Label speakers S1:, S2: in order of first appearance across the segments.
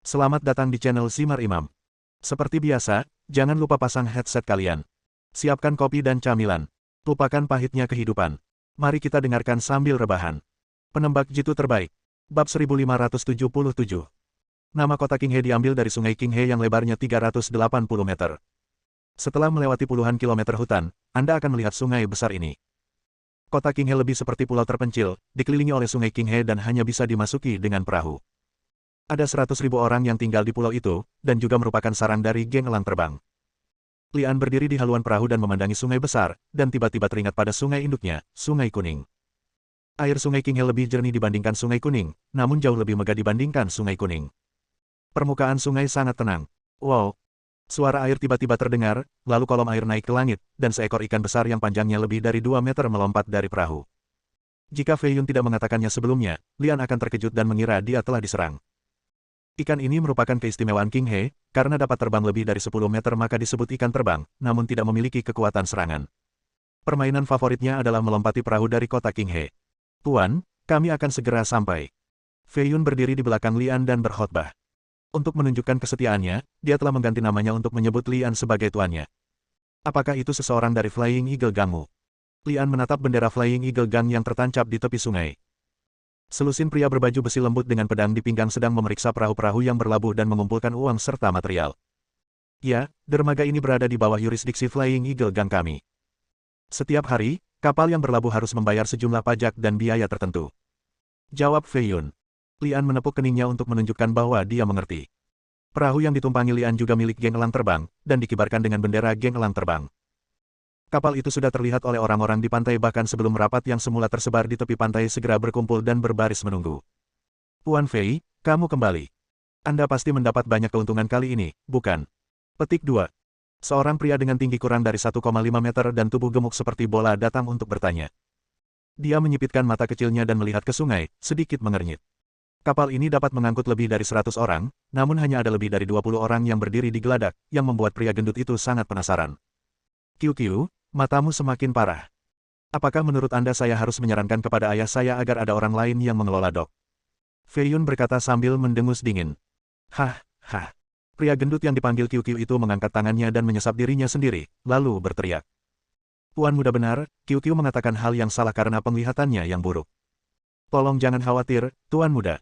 S1: Selamat datang di channel Simar Imam. Seperti biasa, jangan lupa pasang headset kalian. Siapkan kopi dan camilan. Lupakan pahitnya kehidupan. Mari kita dengarkan sambil rebahan. Penembak jitu terbaik. Bab 1577. Nama kota Qinghe diambil dari sungai Qinghe yang lebarnya 380 meter. Setelah melewati puluhan kilometer hutan, Anda akan melihat sungai besar ini. Kota Qinghe lebih seperti pulau terpencil, dikelilingi oleh sungai Qinghe dan hanya bisa dimasuki dengan perahu. Ada 100.000 orang yang tinggal di pulau itu, dan juga merupakan sarang dari geng elang terbang. Lian berdiri di haluan perahu dan memandangi sungai besar, dan tiba-tiba teringat pada sungai induknya, Sungai Kuning. Air sungai Qinghe lebih jernih dibandingkan Sungai Kuning, namun jauh lebih megah dibandingkan Sungai Kuning. Permukaan sungai sangat tenang. Wow! Suara air tiba-tiba terdengar, lalu kolom air naik ke langit, dan seekor ikan besar yang panjangnya lebih dari 2 meter melompat dari perahu. Jika Fei Yun tidak mengatakannya sebelumnya, Lian akan terkejut dan mengira dia telah diserang. Ikan ini merupakan keistimewaan Qinghe, karena dapat terbang lebih dari 10 meter maka disebut ikan terbang, namun tidak memiliki kekuatan serangan. Permainan favoritnya adalah melompati perahu dari kota Qinghe. Tuan, kami akan segera sampai. Fei Yun berdiri di belakang Lian dan berkhotbah. Untuk menunjukkan kesetiaannya, dia telah mengganti namanya untuk menyebut Lian sebagai tuannya. Apakah itu seseorang dari Flying Eagle Gangmu? Lian menatap bendera Flying Eagle Gang yang tertancap di tepi sungai. Selusin pria berbaju besi lembut dengan pedang di pinggang sedang memeriksa perahu-perahu yang berlabuh dan mengumpulkan uang serta material. Ya, dermaga ini berada di bawah yurisdiksi Flying Eagle Gang kami. Setiap hari, kapal yang berlabuh harus membayar sejumlah pajak dan biaya tertentu. Jawab Fei Yun. Lian menepuk keningnya untuk menunjukkan bahwa dia mengerti. Perahu yang ditumpangi Lian juga milik geng elang terbang, dan dikibarkan dengan bendera geng elang terbang. Kapal itu sudah terlihat oleh orang-orang di pantai bahkan sebelum rapat yang semula tersebar di tepi pantai segera berkumpul dan berbaris menunggu. Tuan Fei, kamu kembali. Anda pasti mendapat banyak keuntungan kali ini, bukan? Petik 2. Seorang pria dengan tinggi kurang dari 1,5 meter dan tubuh gemuk seperti bola datang untuk bertanya. Dia menyipitkan mata kecilnya dan melihat ke sungai, sedikit mengernyit. Kapal ini dapat mengangkut lebih dari 100 orang, namun hanya ada lebih dari 20 orang yang berdiri di geladak, yang membuat pria gendut itu sangat penasaran. QQ, matamu semakin parah. Apakah menurut Anda saya harus menyarankan kepada ayah saya agar ada orang lain yang mengelola dok? Fei Yun berkata sambil mendengus dingin. Hah. Pria gendut yang dipanggil QQ itu mengangkat tangannya dan menyesap dirinya sendiri, lalu berteriak. Tuan muda benar, QQ mengatakan hal yang salah karena penglihatannya yang buruk. Tolong jangan khawatir, Tuan muda.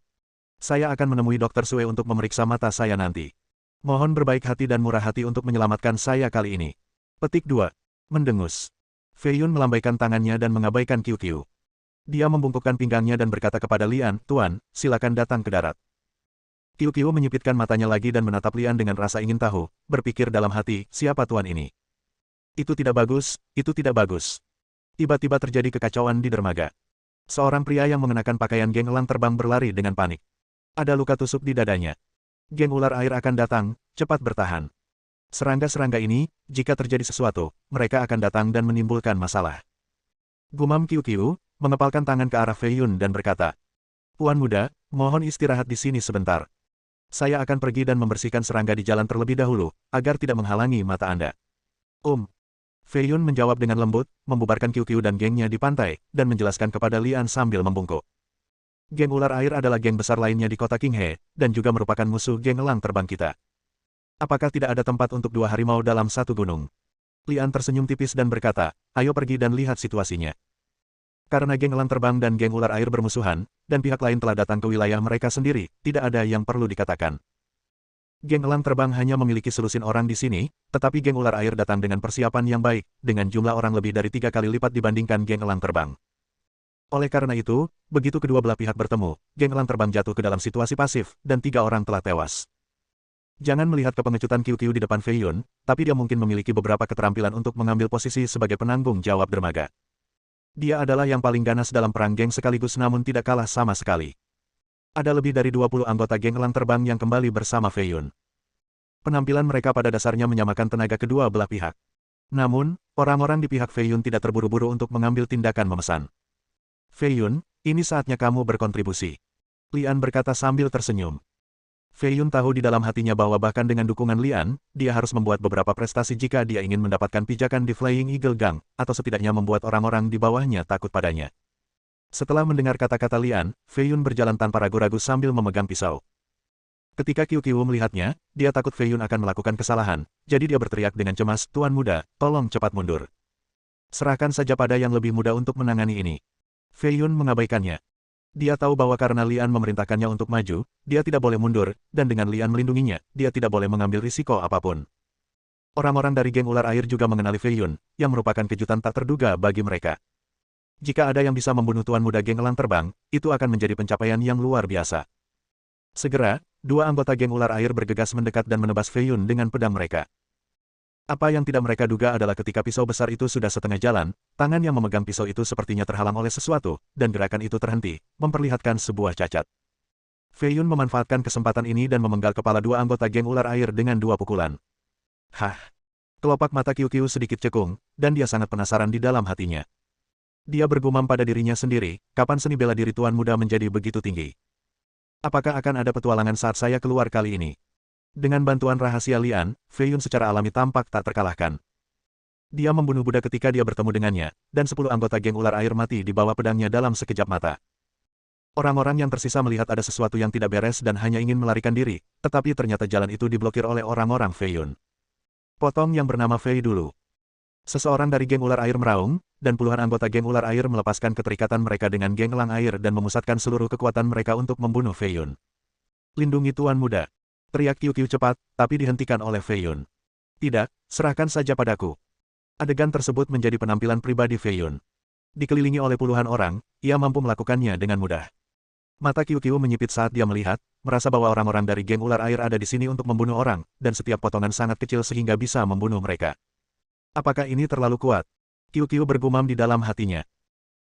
S1: Saya akan menemui Dokter Sue untuk memeriksa mata saya nanti. Mohon berbaik hati dan murah hati untuk menyelamatkan saya kali ini. Petik 2. Mendengus. Fei Yun melambaikan tangannya dan mengabaikan QQ. Dia membungkukkan pinggangnya dan berkata kepada Lian, Tuan, silakan datang ke darat. QQ menyipitkan matanya lagi dan menatap Lian dengan rasa ingin tahu, berpikir dalam hati, siapa tuan ini? Itu tidak bagus, itu tidak bagus. Tiba-tiba terjadi kekacauan di dermaga. Seorang pria yang mengenakan pakaian geng elang terbang berlari dengan panik. Ada luka tusuk di dadanya. Geng ular air akan datang, cepat bertahan. Serangga-serangga ini, jika terjadi sesuatu, mereka akan datang dan menimbulkan masalah. Gumam QQ, mengepalkan tangan ke arah Fei Yun dan berkata, Tuan muda, mohon istirahat di sini sebentar. Saya akan pergi dan membersihkan serangga di jalan terlebih dahulu, agar tidak menghalangi mata Anda. Fei Yun menjawab dengan lembut, membubarkan QQ dan gengnya di pantai, dan menjelaskan kepada Lian sambil membungkuk. Geng ular air adalah geng besar lainnya di kota Qinghe, dan juga merupakan musuh geng elang terbang kita. Apakah tidak ada tempat untuk 2 harimau dalam satu gunung? Lian tersenyum tipis dan berkata, ayo pergi dan lihat situasinya. Karena geng elang terbang dan geng ular air bermusuhan, dan pihak lain telah datang ke wilayah mereka sendiri, tidak ada yang perlu dikatakan. Geng elang terbang hanya memiliki selusin orang di sini, tetapi geng ular air datang dengan persiapan yang baik, dengan jumlah orang lebih dari 3 kali lipat dibandingkan geng elang terbang. Oleh karena itu, begitu kedua belah pihak bertemu, geng elang terbang jatuh ke dalam situasi pasif, dan 3 orang telah tewas. Jangan melihat kepengecutan QQ di depan Fei Yun, tapi dia mungkin memiliki beberapa keterampilan untuk mengambil posisi sebagai penanggung jawab dermaga. Dia adalah yang paling ganas dalam perang geng sekaligus namun tidak kalah sama sekali. Ada lebih dari 20 anggota geng elang terbang yang kembali bersama Fei Yun. Penampilan mereka pada dasarnya menyamakan tenaga kedua belah pihak. Namun, orang-orang di pihak Fei Yun tidak terburu-buru untuk mengambil tindakan memesan. Fei Yun, ini saatnya kamu berkontribusi. Lian berkata sambil tersenyum. Fei Yun tahu di dalam hatinya bahwa bahkan dengan dukungan Lian, dia harus membuat beberapa prestasi jika dia ingin mendapatkan pijakan di Flying Eagle Gang, atau setidaknya membuat orang-orang di bawahnya takut padanya. Setelah mendengar kata-kata Lian, Fei Yun berjalan tanpa ragu-ragu sambil memegang pisau. Ketika Qiu Qiu melihatnya, dia takut Fei Yun akan melakukan kesalahan, jadi dia berteriak dengan cemas, "Tuan muda, tolong cepat mundur. Serahkan saja pada yang lebih muda untuk menangani ini." Fei Yun mengabaikannya. Dia tahu bahwa karena Lian memerintahkannya untuk maju, dia tidak boleh mundur, dan dengan Lian melindunginya, dia tidak boleh mengambil risiko apapun. Orang-orang dari geng ular air juga mengenali Fei Yun, yang merupakan kejutan tak terduga bagi mereka. Jika ada yang bisa membunuh tuan muda geng elang terbang, itu akan menjadi pencapaian yang luar biasa. Segera, dua anggota geng ular air bergegas mendekat dan menebas Fei Yun dengan pedang mereka. Apa yang tidak mereka duga adalah ketika pisau besar itu sudah setengah jalan, tangan yang memegang pisau itu sepertinya terhalang oleh sesuatu, dan gerakan itu terhenti, memperlihatkan sebuah cacat. Fei Yun memanfaatkan kesempatan ini dan memenggal kepala dua anggota geng ular air dengan dua pukulan. Hah! Kelopak mata Qiu Qiu sedikit cekung, dan dia sangat penasaran di dalam hatinya. Dia bergumam pada dirinya sendiri, kapan seni bela diri tuan muda menjadi begitu tinggi? Apakah akan ada petualangan saat saya keluar kali ini? Dengan bantuan rahasia Lian, Fei Yun secara alami tampak tak terkalahkan. Dia membunuh Buddha ketika dia bertemu dengannya, dan 10 anggota geng ular air mati di bawah pedangnya dalam sekejap mata. Orang-orang yang tersisa melihat ada sesuatu yang tidak beres dan hanya ingin melarikan diri, tetapi ternyata jalan itu diblokir oleh orang-orang Fei Yun. Potong yang bernama Fei dulu. Seseorang dari geng ular air meraung, dan puluhan anggota geng ular air melepaskan keterikatan mereka dengan geng elang air dan memusatkan seluruh kekuatan mereka untuk membunuh Fei Yun. "Lindungi tuan muda!" teriak Qiu Qiu cepat, tapi dihentikan oleh Fei Yun. "Tidak, serahkan saja padaku." Adegan tersebut menjadi penampilan pribadi Fei Yun. Dikelilingi oleh puluhan orang, ia mampu melakukannya dengan mudah. Mata Qiu Qiu menyipit saat dia melihat, merasa bahwa orang-orang dari geng ular air ada di sini untuk membunuh orang, dan setiap potongan sangat kecil sehingga bisa membunuh mereka. Apakah ini terlalu kuat? Qiu Qiu bergumam di dalam hatinya.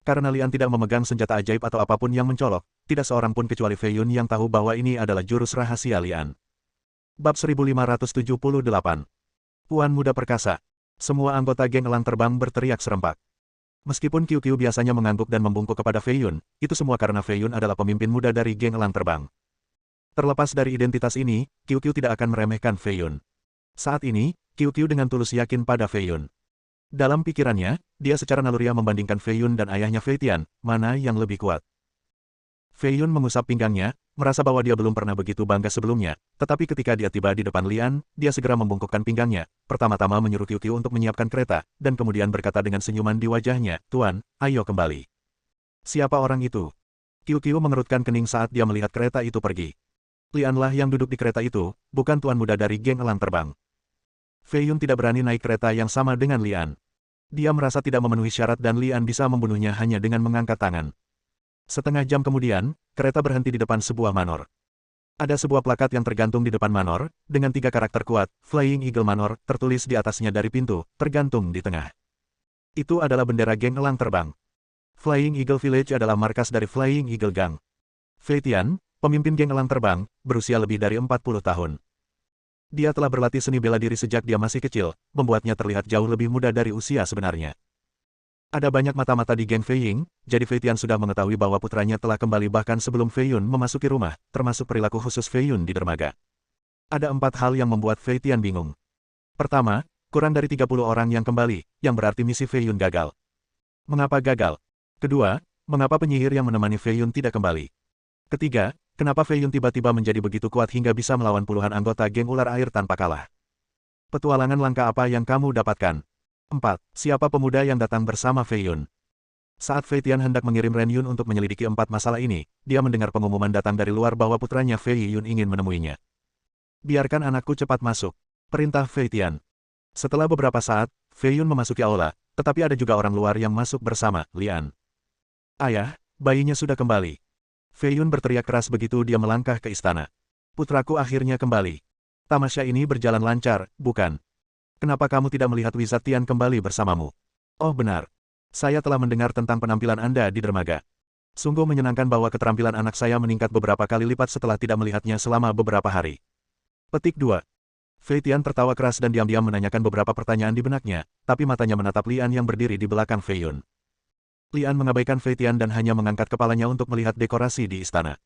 S1: Karena Lian tidak memegang senjata ajaib atau apapun yang mencolok, tidak seorang pun kecuali Fei Yun yang tahu bahwa ini adalah jurus rahasia Lian. Bab 1578. Puan Muda Perkasa. Semua anggota geng elang terbang berteriak serempak. Meskipun Qiu Qiu biasanya mengangguk dan membungkuk kepada Fei Yun, itu semua karena Fei Yun adalah pemimpin muda dari geng elang terbang. Terlepas dari identitas ini, Qiu Qiu tidak akan meremehkan Fei Yun. Saat ini, Qiu Qiu dengan tulus yakin pada Fei Yun. Dalam pikirannya, dia secara naluriah membandingkan Fei Yun dan ayahnya Fei Tian, mana yang lebih kuat. Fei Yun mengusap pinggangnya, merasa bahwa dia belum pernah begitu bangga sebelumnya, tetapi ketika dia tiba di depan Lian, dia segera membungkukkan pinggangnya, pertama-tama menyuruh Qiu Qiu untuk menyiapkan kereta, dan kemudian berkata dengan senyuman di wajahnya, "Tuan, ayo kembali." Siapa orang itu? Qiu Qiu mengerutkan kening saat dia melihat kereta itu pergi. Lianlah yang duduk di kereta itu, bukan tuan muda dari geng elang terbang. Fei Yun tidak berani naik kereta yang sama dengan Lian. Dia merasa tidak memenuhi syarat dan Lian bisa membunuhnya hanya dengan mengangkat tangan. Setengah jam kemudian, kereta berhenti di depan sebuah manor. Ada sebuah plakat yang tergantung di depan manor, dengan 3 karakter kuat, Flying Eagle Manor, tertulis di atasnya dari pintu, tergantung di tengah. Itu adalah bendera geng elang terbang. Flying Eagle Village adalah markas dari Flying Eagle Gang. Fei Tian, pemimpin geng elang terbang, berusia lebih dari 40 tahun. Dia telah berlatih seni bela diri sejak dia masih kecil, membuatnya terlihat jauh lebih muda dari usia sebenarnya. Ada banyak mata-mata di geng Fei Ying, jadi Fei Tian sudah mengetahui bahwa putranya telah kembali bahkan sebelum Fei Yun memasuki rumah, termasuk perilaku khusus Fei Yun di dermaga. Ada 4 hal yang membuat Fei Tian bingung. Pertama, kurang dari 30 orang yang kembali, yang berarti misi Fei Yun gagal. Mengapa gagal? Kedua, mengapa penyihir yang menemani Fei Yun tidak kembali? Ketiga, kenapa Fei Yun tiba-tiba menjadi begitu kuat hingga bisa melawan puluhan anggota geng ular air tanpa kalah? Petualangan langka apa yang kamu dapatkan? 4. Siapa pemuda yang datang bersama Fei Yun? Saat Fei Tian hendak mengirim Ren Yun untuk menyelidiki 4 masalah ini, dia mendengar pengumuman datang dari luar bahwa putranya Fei Yun ingin menemuinya. "Biarkan anakku cepat masuk," perintah Fei Tian. Setelah beberapa saat, Fei Yun memasuki aula, tetapi ada juga orang luar yang masuk bersama, Lian. "Ayah, bayinya sudah kembali." Fei Yun berteriak keras begitu dia melangkah ke istana. "Putraku akhirnya kembali. Tamasya ini berjalan lancar, bukan? Kenapa kamu tidak melihat Wizard Tian kembali bersamamu?" "Oh benar. Saya telah mendengar tentang penampilan Anda di dermaga. Sungguh menyenangkan bahwa keterampilan anak saya meningkat beberapa kali lipat setelah tidak melihatnya selama beberapa hari." Petik 2. Fei Tian tertawa keras dan diam-diam menanyakan beberapa pertanyaan di benaknya, tapi matanya menatap Lian yang berdiri di belakang Fei Yun. Lian mengabaikan Fei Tian dan hanya mengangkat kepalanya untuk melihat dekorasi di istana.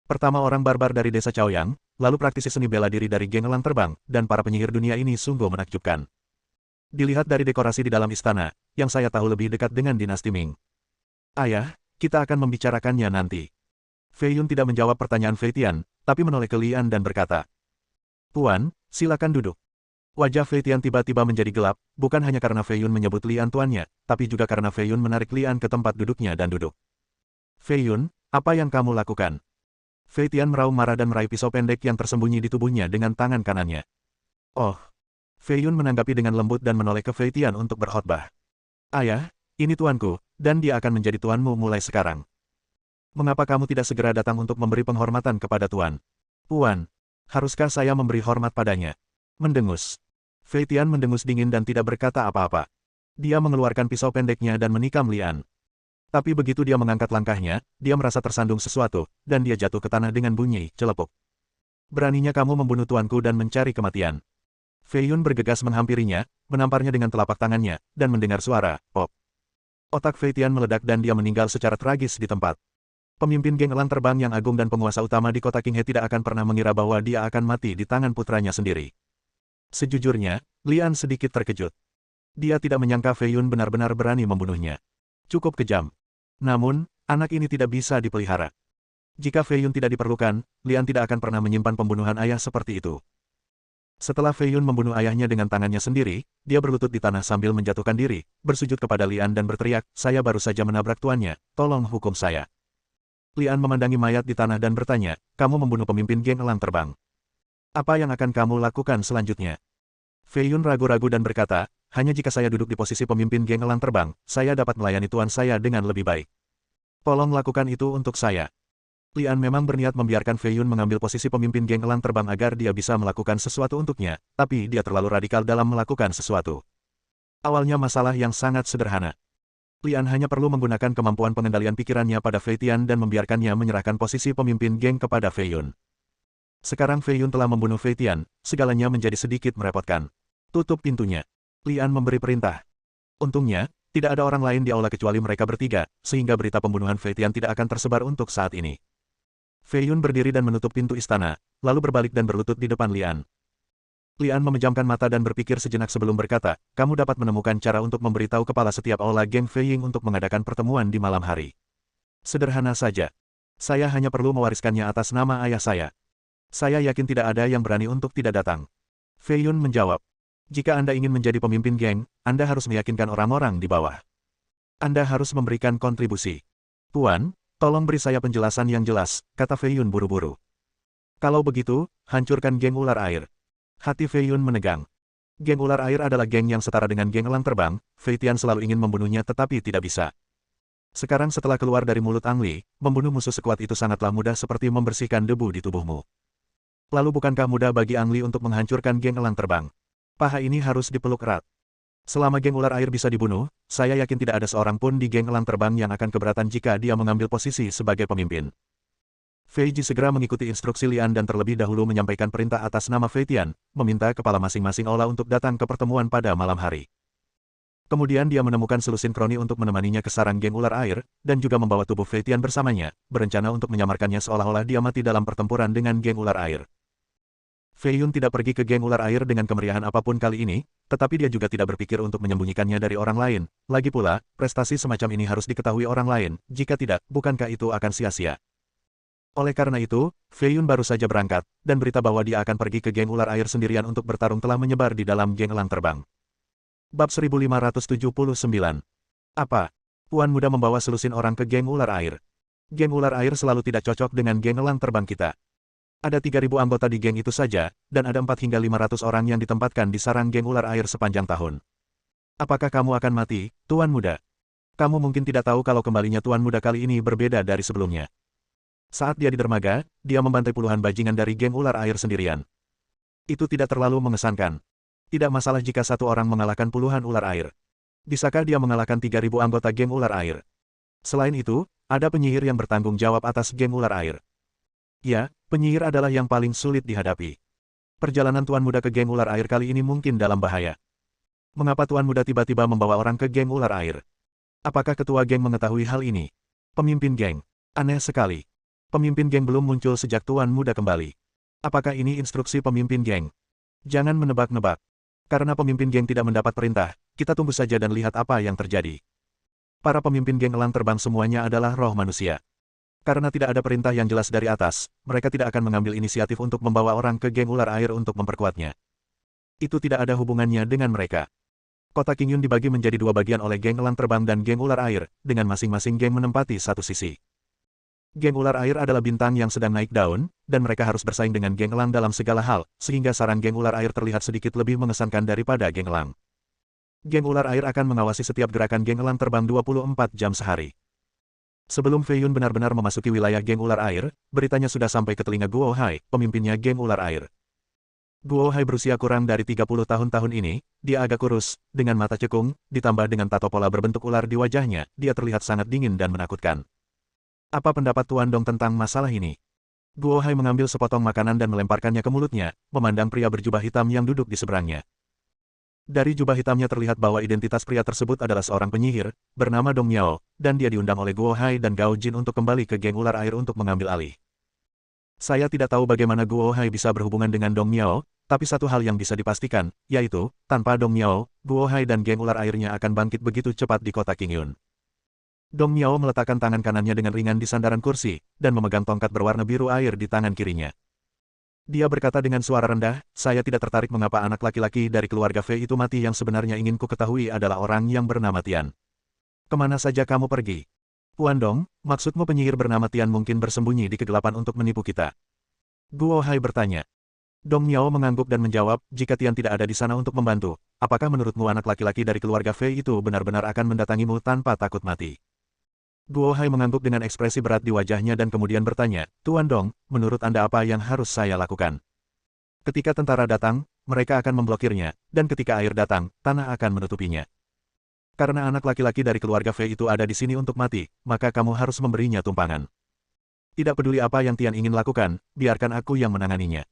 S1: Pertama orang barbar dari desa Chaoyang, lalu praktisi seni bela diri dari geng elang terbang, dan para penyihir dunia ini sungguh menakjubkan. Dilihat dari dekorasi di dalam istana, yang saya tahu lebih dekat dengan dinasti Ming. "Ayah, kita akan membicarakannya nanti." Fei Yun tidak menjawab pertanyaan Fei Tian, tapi menoleh ke Lian dan berkata, "Tuan, silakan duduk." Wajah Fei Tian tiba-tiba menjadi gelap, bukan hanya karena Fei Yun menyebut Lian tuannya, tapi juga karena Fei Yun menarik Lian ke tempat duduknya dan duduk. "Fei Yun, apa yang kamu lakukan?" Fei Tian meraung marah dan meraih pisau pendek yang tersembunyi di tubuhnya dengan tangan kanannya. "Oh." Fei Yun menanggapi dengan lembut dan menoleh ke Fei Tian untuk berkhotbah. "Ayah, ini tuanku, dan dia akan menjadi tuanmu mulai sekarang. Mengapa kamu tidak segera datang untuk memberi penghormatan kepada tuan?" "Tuan, haruskah saya memberi hormat padanya?" Mendengus. Fei Tian mendengus dingin dan tidak berkata apa-apa. Dia mengeluarkan pisau pendeknya dan menikam Lian. Tapi begitu dia mengangkat langkahnya, dia merasa tersandung sesuatu, dan dia jatuh ke tanah dengan bunyi celepuk. "Beraninya kamu membunuh tuanku dan mencari kematian." Fei Yun bergegas menghampirinya, menamparnya dengan telapak tangannya, dan mendengar suara, pop. Otak Fei Tian meledak dan dia meninggal secara tragis di tempat. Pemimpin geng elang terbang yang agung dan penguasa utama di kota Qinghe tidak akan pernah mengira bahwa dia akan mati di tangan putranya sendiri. Sejujurnya, Lian sedikit terkejut. Dia tidak menyangka Fei Yun benar-benar berani membunuhnya. Cukup kejam. Namun, anak ini tidak bisa dipelihara. Jika Fei Yun tidak diperlukan, Lian tidak akan pernah menyimpan pembunuhan ayah seperti itu. Setelah Fei Yun membunuh ayahnya dengan tangannya sendiri, dia berlutut di tanah sambil menjatuhkan diri, bersujud kepada Lian dan berteriak, "Saya baru saja menabrak tuannya, tolong hukum saya." Lian memandangi mayat di tanah dan bertanya, "Kamu membunuh pemimpin geng elang terbang. Apa yang akan kamu lakukan selanjutnya?" Fei Yun ragu-ragu dan berkata, "Hanya jika saya duduk di posisi pemimpin geng elang terbang, saya dapat melayani tuan saya dengan lebih baik. Tolong lakukan itu untuk saya." Lian memang berniat membiarkan Fei Yun mengambil posisi pemimpin geng elang terbang agar dia bisa melakukan sesuatu untuknya, tapi dia terlalu radikal dalam melakukan sesuatu. Awalnya masalah yang sangat sederhana. Lian hanya perlu menggunakan kemampuan pengendalian pikirannya pada Fei Tian dan membiarkannya menyerahkan posisi pemimpin geng kepada Fei Yun. Sekarang Fei Yun telah membunuh Fei Tian, segalanya menjadi sedikit merepotkan. "Tutup pintunya." Lian memberi perintah. Untungnya, tidak ada orang lain di aula kecuali mereka bertiga, sehingga berita pembunuhan Fei Tian tidak akan tersebar untuk saat ini. Fei Yun berdiri dan menutup pintu istana, lalu berbalik dan berlutut di depan Lian. Lian memejamkan mata dan berpikir sejenak sebelum berkata, "Kamu dapat menemukan cara untuk memberitahu kepala setiap aula geng Fei Ying untuk mengadakan pertemuan di malam hari. Sederhana saja. Saya hanya perlu mewariskannya atas nama ayah saya. Saya yakin tidak ada yang berani untuk tidak datang." Fei Yun menjawab, "Jika Anda ingin menjadi pemimpin geng, Anda harus meyakinkan orang-orang di bawah. Anda harus memberikan kontribusi." "Tuan, tolong beri saya penjelasan yang jelas," kata Fei Yun buru-buru. "Kalau begitu, hancurkan geng ular air." Hati Fei Yun menegang. Geng ular air adalah geng yang setara dengan geng elang terbang, Fei Tian selalu ingin membunuhnya tetapi tidak bisa. Sekarang setelah keluar dari mulut Ang Li, membunuh musuh sekuat itu sangatlah mudah seperti membersihkan debu di tubuhmu. Lalu bukankah mudah bagi Ang Li untuk menghancurkan geng elang terbang? Paha ini harus dipeluk erat. Selama geng ular air bisa dibunuh, saya yakin tidak ada seorang pun di geng elang terbang yang akan keberatan jika dia mengambil posisi sebagai pemimpin. Fei Ji segera mengikuti instruksi Lian dan terlebih dahulu menyampaikan perintah atas nama Fei Tian, meminta kepala masing-masing aula untuk datang ke pertemuan pada malam hari. Kemudian dia menemukan selusin kroni untuk menemaninya ke sarang geng ular air, dan juga membawa tubuh Fei Tian bersamanya, berencana untuk menyamarkannya seolah-olah dia mati dalam pertempuran dengan geng ular air. Fei Yun tidak pergi ke geng ular air dengan kemeriahan apapun kali ini, tetapi dia juga tidak berpikir untuk menyembunyikannya dari orang lain. Lagi pula, prestasi semacam ini harus diketahui orang lain, jika tidak, bukankah itu akan sia-sia? Oleh karena itu, Fei Yun baru saja berangkat, dan berita bahwa dia akan pergi ke geng ular air sendirian untuk bertarung telah menyebar di dalam geng elang terbang. Bab 1579. Apa? Tuan muda membawa selusin orang ke geng ular air. Geng ular air selalu tidak cocok dengan geng elang terbang kita. Ada 3.000 anggota di geng itu saja, dan ada 4 hingga 500 orang yang ditempatkan di sarang geng ular air sepanjang tahun. Apakah kamu akan mati, Tuan muda? Kamu mungkin tidak tahu kalau kembalinya Tuan muda kali ini berbeda dari sebelumnya. Saat dia di dermaga, dia membantai puluhan bajingan dari geng ular air sendirian. Itu tidak terlalu mengesankan. Tidak masalah jika satu orang mengalahkan puluhan ular air. Bisakah dia mengalahkan 3.000 anggota geng ular air? Selain itu, ada penyihir yang bertanggung jawab atas geng ular air. Ya, penyihir adalah yang paling sulit dihadapi. Perjalanan Tuan muda ke geng ular air kali ini mungkin dalam bahaya. Mengapa Tuan muda tiba-tiba membawa orang ke geng ular air? Apakah ketua geng mengetahui hal ini? Pemimpin geng. Aneh sekali. Pemimpin geng belum muncul sejak Tuan muda kembali. Apakah ini instruksi pemimpin geng? Jangan menebak-nebak. Karena pemimpin geng tidak mendapat perintah, kita tunggu saja dan lihat apa yang terjadi. Para pemimpin geng elang terbang semuanya adalah roh manusia. Karena tidak ada perintah yang jelas dari atas, mereka tidak akan mengambil inisiatif untuk membawa orang ke geng ular air untuk memperkuatnya. Itu tidak ada hubungannya dengan mereka. Kota Qingyun dibagi menjadi dua bagian oleh geng elang terbang dan geng ular air, dengan masing-masing geng menempati satu sisi. Geng ular air adalah bintang yang sedang naik daun, dan mereka harus bersaing dengan geng elang dalam segala hal, sehingga sarang geng ular air terlihat sedikit lebih mengesankan daripada geng elang. Geng ular air akan mengawasi setiap gerakan geng elang terbang 24 jam sehari. Sebelum Fei Yun benar-benar memasuki wilayah geng ular air, beritanya sudah sampai ke telinga Guo Hai, pemimpinnya geng ular air. Guo Hai berusia kurang dari 30 tahun ini, dia agak kurus, dengan mata cekung, ditambah dengan tato pola berbentuk ular di wajahnya, dia terlihat sangat dingin dan menakutkan. Apa pendapat Tuan Dong tentang masalah ini? Guo Hai mengambil sepotong makanan dan melemparkannya ke mulutnya, memandang pria berjubah hitam yang duduk di seberangnya. Dari jubah hitamnya terlihat bahwa identitas pria tersebut adalah seorang penyihir, bernama Dong Miao, dan dia diundang oleh Guo Hai dan Gao Jin untuk kembali ke geng ular air untuk mengambil alih. Saya tidak tahu bagaimana Guo Hai bisa berhubungan dengan Dong Miao, tapi satu hal yang bisa dipastikan, yaitu, tanpa Dong Miao, Guo Hai dan geng ular airnya akan bangkit begitu cepat di kota Qingyun. Dong Miao meletakkan tangan kanannya dengan ringan di sandaran kursi, dan memegang tongkat berwarna biru air di tangan kirinya. Dia berkata dengan suara rendah, saya tidak tertarik mengapa anak laki-laki dari keluarga Fei itu mati, yang sebenarnya ingin ku ketahui adalah orang yang bernama Tian. Kemana saja kamu pergi? Tuan Dong, maksudmu penyihir bernama Tian mungkin bersembunyi di kegelapan untuk menipu kita? Guo Hai bertanya. Dong Miao mengangguk dan menjawab, jika Tian tidak ada di sana untuk membantu, apakah menurutmu anak laki-laki dari keluarga Fei itu benar-benar akan mendatangimu tanpa takut mati? Guo Hai mengangguk dengan ekspresi berat di wajahnya dan kemudian bertanya, Tuan Dong, menurut Anda apa yang harus saya lakukan? Ketika tentara datang, mereka akan memblokirnya, dan ketika air datang, tanah akan menutupinya. Karena anak laki-laki dari keluarga Fei itu ada di sini untuk mati, maka kamu harus memberinya tumpangan. Tidak peduli apa yang Tian ingin lakukan, biarkan aku yang menanganinya.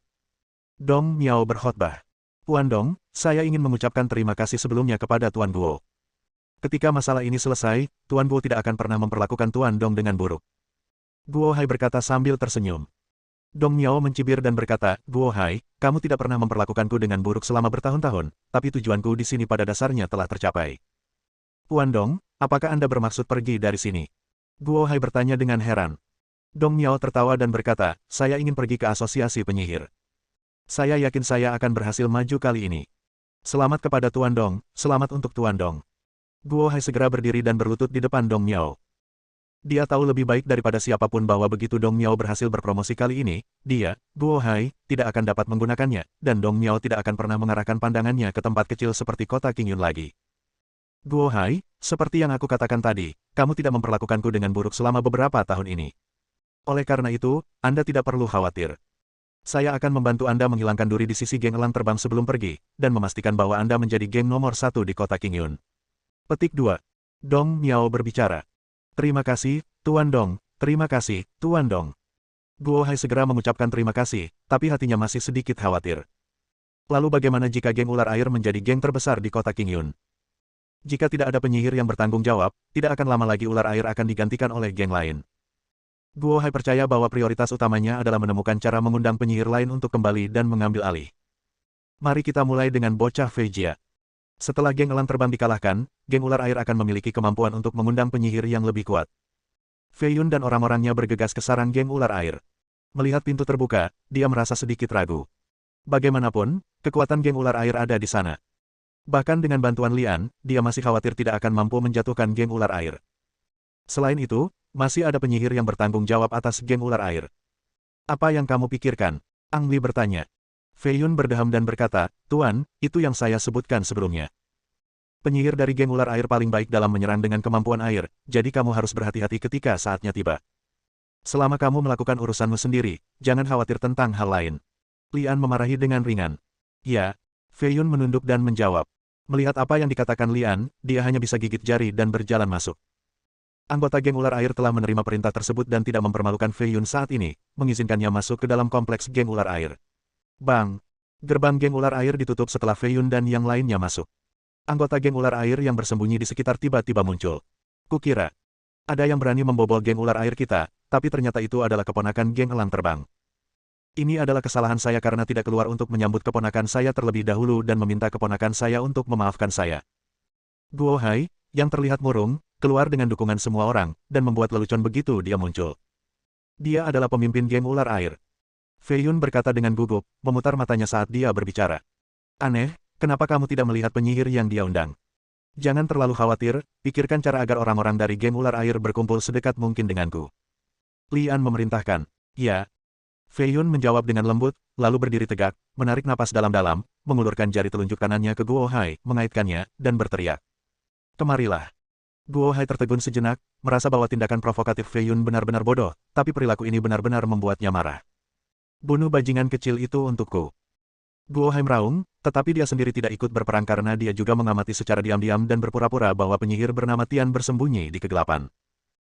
S1: Dong Miao berkhotbah. Tuan Dong, saya ingin mengucapkan terima kasih sebelumnya kepada Tuan Guo. Ketika masalah ini selesai, Tuan Guo tidak akan pernah memperlakukan Tuan Dong dengan buruk. Guo Hai berkata sambil tersenyum. Dong Miao mencibir dan berkata, Guo Hai, kamu tidak pernah memperlakukanku dengan buruk selama bertahun-tahun, tapi tujuanku di sini pada dasarnya telah tercapai. Tuan Dong, apakah Anda bermaksud pergi dari sini? Guo Hai bertanya dengan heran. Dong Miao tertawa dan berkata, saya ingin pergi ke asosiasi penyihir. Saya yakin saya akan berhasil maju kali ini. Selamat kepada Tuan Dong, selamat untuk Tuan Dong. Guo Hai segera berdiri dan berlutut di depan Dong Miao. Dia tahu lebih baik daripada siapapun bahwa begitu Dong Miao berhasil berpromosi kali ini, dia, Guo Hai, tidak akan dapat menggunakannya, dan Dong Miao tidak akan pernah mengarahkan pandangannya ke tempat kecil seperti kota Qingyun lagi. Guo Hai, seperti yang aku katakan tadi, kamu tidak memperlakukanku dengan buruk selama beberapa tahun ini. Oleh karena itu, Anda tidak perlu khawatir. Saya akan membantu Anda menghilangkan duri di sisi geng elang terbang sebelum pergi, dan memastikan bahwa Anda menjadi geng nomor 1 di kota Qingyun. Petik 2. Dong Miao berbicara. Terima kasih, Tuan Dong, terima kasih, Tuan Dong. Guo Hai segera mengucapkan terima kasih, tapi hatinya masih sedikit khawatir. Lalu bagaimana jika geng ular air menjadi geng terbesar di kota Qingyun? Jika tidak ada penyihir yang bertanggung jawab, tidak akan lama lagi ular air akan digantikan oleh geng lain. Guo Hai percaya bahwa prioritas utamanya adalah menemukan cara mengundang penyihir lain untuk kembali dan mengambil alih. Mari kita mulai dengan bocah Fei Jia. Setelah geng elang terbang dikalahkan, geng ular air akan memiliki kemampuan untuk mengundang penyihir yang lebih kuat. Fei Yun dan orang-orangnya bergegas ke sarang geng ular air. Melihat pintu terbuka, dia merasa sedikit ragu. Bagaimanapun, kekuatan geng ular air ada di sana. Bahkan dengan bantuan Lian, dia masih khawatir tidak akan mampu menjatuhkan geng ular air. Selain itu, masih ada penyihir yang bertanggung jawab atas geng ular air. Apa yang kamu pikirkan? Ang Li bertanya. Fei Yun berdeham dan berkata, Tuan, itu yang saya sebutkan sebelumnya. Penyihir dari geng ular air paling baik dalam menyerang dengan kemampuan air, jadi kamu harus berhati-hati ketika saatnya tiba. Selama kamu melakukan urusanmu sendiri, jangan khawatir tentang hal lain. Lian memarahi dengan ringan. Ya, Fei Yun menunduk dan menjawab. Melihat apa yang dikatakan Lian, dia hanya bisa gigit jari dan berjalan masuk. Anggota geng ular air telah menerima perintah tersebut dan tidak mempermalukan Fei Yun saat ini, mengizinkannya masuk ke dalam kompleks geng ular air. Bang! Gerbang geng ular air ditutup setelah Fei Yun dan yang lainnya masuk. Anggota geng ular air yang bersembunyi di sekitar tiba-tiba muncul. Kukira, ada yang berani membobol geng ular air kita, tapi ternyata itu adalah keponakan geng elang terbang. Ini adalah kesalahan saya karena tidak keluar untuk menyambut keponakan saya terlebih dahulu dan meminta keponakan saya untuk memaafkan saya. Guo Hai, yang terlihat murung, keluar dengan dukungan semua orang, dan membuat lelucon begitu dia muncul. Dia adalah pemimpin geng ular air. Fei Yun berkata dengan gugup, memutar matanya saat dia berbicara. Aneh, kenapa kamu tidak melihat penyihir yang dia undang? Jangan terlalu khawatir, pikirkan cara agar orang-orang dari geng ular air berkumpul sedekat mungkin denganku. Li An memerintahkan. Ya. Fei Yun menjawab dengan lembut, lalu berdiri tegak, menarik napas dalam-dalam, mengulurkan jari telunjuk kanannya ke Guo Hai, mengaitkannya, dan berteriak. Kemarilah. Guo Hai tertegun sejenak, merasa bahwa tindakan provokatif Fei Yun benar-benar bodoh, tapi perilaku ini benar-benar membuatnya marah. Bunuh bajingan kecil itu untukku. Guo Hai meraung, tetapi dia sendiri tidak ikut berperang karena dia juga mengamati secara diam-diam dan berpura-pura bahwa penyihir bernama Tian bersembunyi di kegelapan.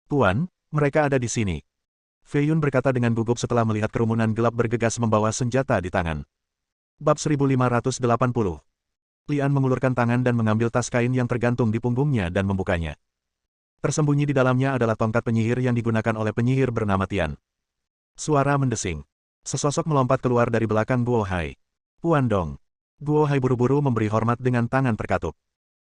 S1: Tuan, mereka ada di sini. Fei Yun berkata dengan gugup setelah melihat kerumunan gelap bergegas membawa senjata di tangan. Bab 1580. Li An mengulurkan tangan dan mengambil tas kain yang tergantung di punggungnya dan membukanya. Tersembunyi di dalamnya adalah tongkat penyihir yang digunakan oleh penyihir bernama Tian. Suara mendesing. Sesosok melompat keluar dari belakang Guo Hai. Puan Dong. Guo Hai buru-buru memberi hormat dengan tangan terkatup.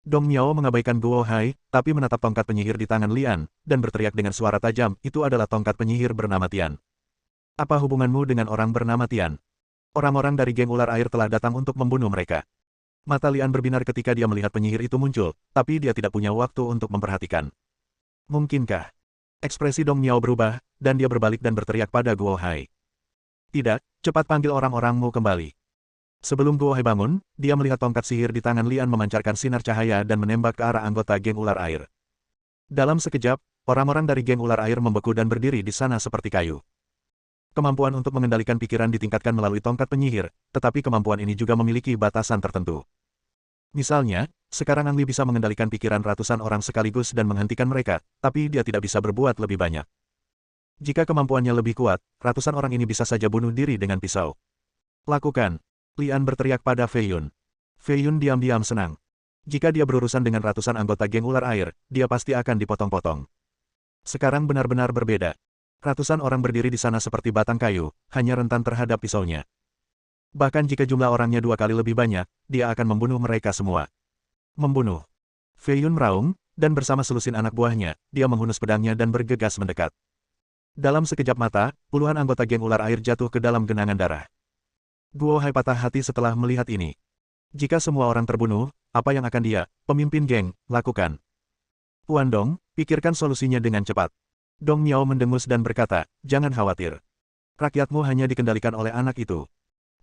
S1: Dong Miao mengabaikan Guo Hai, tapi menatap tongkat penyihir di tangan Li An, dan berteriak dengan suara tajam, itu adalah tongkat penyihir bernama Tian. Apa hubunganmu dengan orang bernama Tian? Orang-orang dari geng ular air telah datang untuk membunuh mereka. Mata Li An berbinar ketika dia melihat penyihir itu muncul, tapi dia tidak punya waktu untuk memperhatikan. Mungkinkah? Ekspresi Dong Miao berubah, dan dia berbalik dan berteriak pada Guo Hai. Tidak, cepat panggil orang-orangmu kembali. Sebelum Guo Hai bangun, dia melihat tongkat sihir di tangan Li An memancarkan sinar cahaya dan menembak ke arah anggota geng ular air. Dalam sekejap, orang-orang dari geng ular air membeku dan berdiri di sana seperti kayu. Kemampuan untuk mengendalikan pikiran ditingkatkan melalui tongkat penyihir, tetapi kemampuan ini juga memiliki batasan tertentu. Misalnya, sekarang Ang Li bisa mengendalikan pikiran ratusan orang sekaligus dan menghentikan mereka, tapi dia tidak bisa berbuat lebih banyak. Jika kemampuannya lebih kuat, ratusan orang ini bisa saja bunuh diri dengan pisau. Lakukan. Li An berteriak pada Fei Yun. Fei Yun diam-diam senang. Jika dia berurusan dengan ratusan anggota geng ular air, dia pasti akan dipotong-potong. Sekarang benar-benar berbeda. Ratusan orang berdiri di sana seperti batang kayu, hanya rentan terhadap pisaunya. Bahkan jika jumlah orangnya 2 kali lebih banyak, dia akan membunuh mereka semua. Membunuh. Fei Yun meraung, dan bersama selusin anak buahnya, dia menghunus pedangnya dan bergegas mendekat. Dalam sekejap mata, puluhan anggota geng ular air jatuh ke dalam genangan darah. Guo Hai patah hati setelah melihat ini. Jika semua orang terbunuh, apa yang akan dia, pemimpin geng, lakukan? Puan Dong, pikirkan solusinya dengan cepat. Dong Miao mendengus dan berkata, jangan khawatir. Rakyatmu hanya dikendalikan oleh anak itu.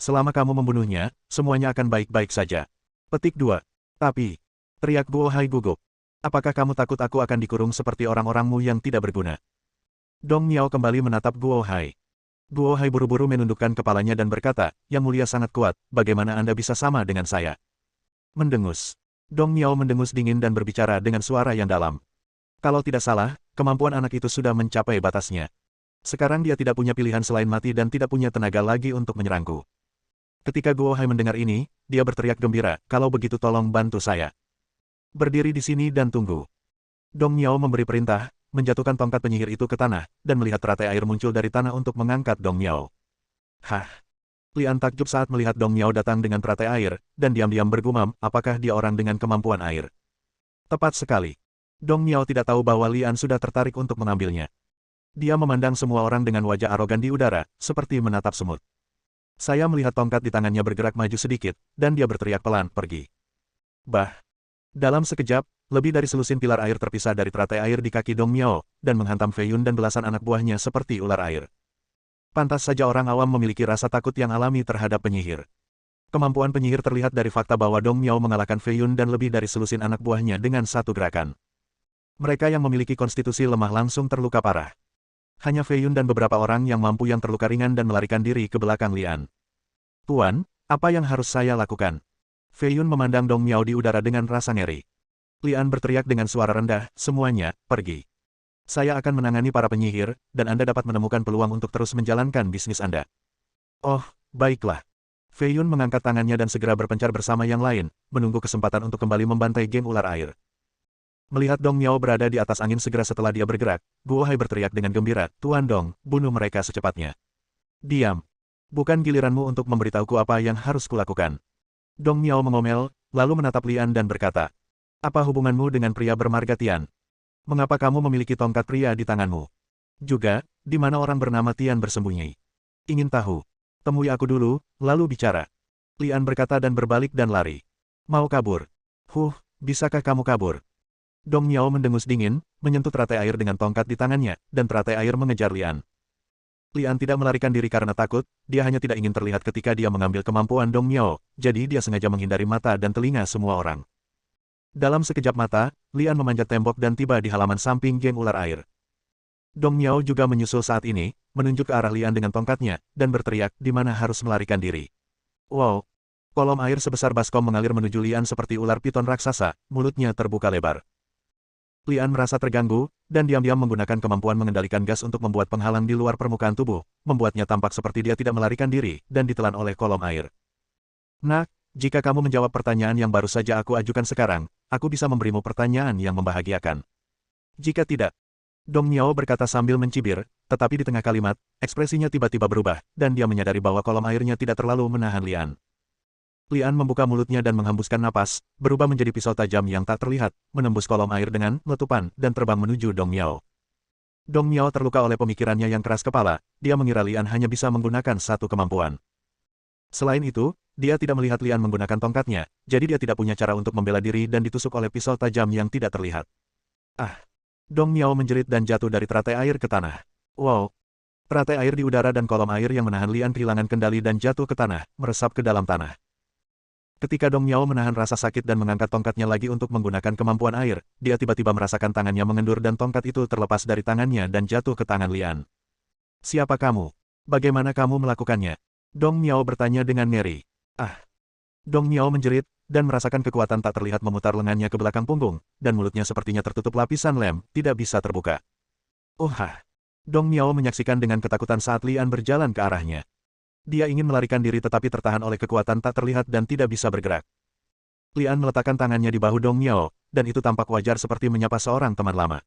S1: Selama kamu membunuhnya, semuanya akan baik-baik saja. Petik 2. Tapi, teriak Guo Hai gugup. Apakah kamu takut aku akan dikurung seperti orang-orangmu yang tidak berguna? Dong Miao kembali menatap Guo Hai. Guo Hai buru-buru menundukkan kepalanya dan berkata, Yang Mulia sangat kuat, bagaimana Anda bisa sama dengan saya? Mendengus. Dong Miao mendengus dingin dan berbicara dengan suara yang dalam. Kalau tidak salah, kemampuan anak itu sudah mencapai batasnya. Sekarang dia tidak punya pilihan selain mati dan tidak punya tenaga lagi untuk menyerangku. Ketika Guo Hai mendengar ini, dia berteriak gembira, kalau begitu tolong bantu saya. Berdiri di sini dan tunggu. Dong Miao memberi perintah, menjatuhkan tongkat penyihir itu ke tanah, dan melihat teratai air muncul dari tanah untuk mengangkat Dong Miao. Hah! Li An takjub saat melihat Dong Miao datang dengan teratai air, dan diam-diam bergumam, apakah dia orang dengan kemampuan air? Tepat sekali. Dong Miao tidak tahu bahwa Li An sudah tertarik untuk mengambilnya. Dia memandang semua orang dengan wajah arogan di udara, seperti menatap semut. Saya melihat tongkat di tangannya bergerak maju sedikit, dan dia berteriak pelan, pergi. Bah! Dalam sekejap, lebih dari selusin pilar air terpisah dari teratai air di kaki Dong Miao, dan menghantam Fei Yun dan belasan anak buahnya seperti ular air. Pantas saja orang awam memiliki rasa takut yang alami terhadap penyihir. Kemampuan penyihir terlihat dari fakta bahwa Dong Miao mengalahkan Fei Yun dan lebih dari selusin anak buahnya dengan satu gerakan. Mereka yang memiliki konstitusi lemah langsung terluka parah. Hanya Fei Yun dan beberapa orang yang mampu yang terluka ringan dan melarikan diri ke belakang Li An. Tuan, apa yang harus saya lakukan? Fei Yun memandang Dong Miao di udara dengan rasa ngeri. Li An berteriak dengan suara rendah, semuanya, pergi. Saya akan menangani para penyihir, dan Anda dapat menemukan peluang untuk terus menjalankan bisnis Anda. Oh, baiklah. Fei Yun mengangkat tangannya dan segera berpencar bersama yang lain, menunggu kesempatan untuk kembali membantai geng ular air. Melihat Dong Miao berada di atas angin segera setelah dia bergerak, Guo Hai berteriak dengan gembira, Tuan Dong, bunuh mereka secepatnya. Diam. Bukan giliranmu untuk memberitahuku apa yang harus kulakukan. Dong Miao mengomel, lalu menatap Li An dan berkata, apa hubunganmu dengan pria bermarga Tian? Mengapa kamu memiliki tongkat pria di tanganmu? Juga, di mana orang bernama Tian bersembunyi. Ingin tahu? Temui aku dulu, lalu bicara. Lian berkata dan berbalik dan lari. Mau kabur? Bisakah kamu kabur? Dong Miao mendengus dingin, menyentuh teratai air dengan tongkat di tangannya, dan teratai air mengejar Lian. Lian tidak melarikan diri karena takut, dia hanya tidak ingin terlihat ketika dia mengambil kemampuan Dong Miao, jadi dia sengaja menghindari mata dan telinga semua orang. Dalam sekejap mata, Lian memanjat tembok dan tiba di halaman samping geng ular air. Dong Miao juga menyusul saat ini, menunjuk ke arah Lian dengan tongkatnya, dan berteriak di mana harus melarikan diri. Wow! Kolom air sebesar baskom mengalir menuju Lian seperti ular piton raksasa, mulutnya terbuka lebar. Lian merasa terganggu, dan diam-diam menggunakan kemampuan mengendalikan gas untuk membuat penghalang di luar permukaan tubuh, membuatnya tampak seperti dia tidak melarikan diri, dan ditelan oleh kolom air. Nak, jika kamu menjawab pertanyaan yang baru saja aku ajukan sekarang, aku bisa memberimu pertanyaan yang membahagiakan. Jika tidak, Dong Miao berkata sambil mencibir, tetapi di tengah kalimat, ekspresinya tiba-tiba berubah, dan dia menyadari bahwa kolom airnya tidak terlalu menahan Lian. Lian membuka mulutnya dan menghembuskan napas, berubah menjadi pisau tajam yang tak terlihat, menembus kolom air dengan letupan, dan terbang menuju Dong Miao. Dong Miao terluka oleh pemikirannya yang keras kepala, dia mengira Lian hanya bisa menggunakan satu kemampuan. Selain itu, dia tidak melihat Lian menggunakan tongkatnya, jadi dia tidak punya cara untuk membela diri dan ditusuk oleh pisau tajam yang tidak terlihat. Dong Miao menjerit dan jatuh dari teratai air ke tanah. Wow! Teratai air di udara dan kolom air yang menahan Lian kehilangan kendali dan jatuh ke tanah, meresap ke dalam tanah. Ketika Dong Miao menahan rasa sakit dan mengangkat tongkatnya lagi untuk menggunakan kemampuan air, dia tiba-tiba merasakan tangannya mengendur dan tongkat itu terlepas dari tangannya dan jatuh ke tangan Lian. Siapa kamu? Bagaimana kamu melakukannya? Dong Miao bertanya dengan ngeri. Dong Miao menjerit, dan merasakan kekuatan tak terlihat memutar lengannya ke belakang punggung, dan mulutnya sepertinya tertutup lapisan lem, tidak bisa terbuka. Dong Miao menyaksikan dengan ketakutan saat Lian berjalan ke arahnya. Dia ingin melarikan diri tetapi tertahan oleh kekuatan tak terlihat dan tidak bisa bergerak. Lian meletakkan tangannya di bahu Dong Miao, dan itu tampak wajar seperti menyapa seorang teman lama.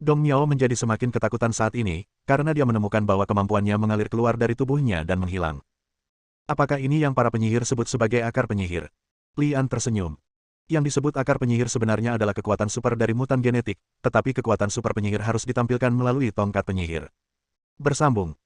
S1: Dong Miao menjadi semakin ketakutan saat ini, karena dia menemukan bahwa kemampuannya mengalir keluar dari tubuhnya dan menghilang. Apakah ini yang para penyihir sebut sebagai akar penyihir? Lian tersenyum. Yang disebut akar penyihir sebenarnya adalah kekuatan super dari mutan genetik, tetapi kekuatan super penyihir harus ditampilkan melalui tongkat penyihir. Bersambung.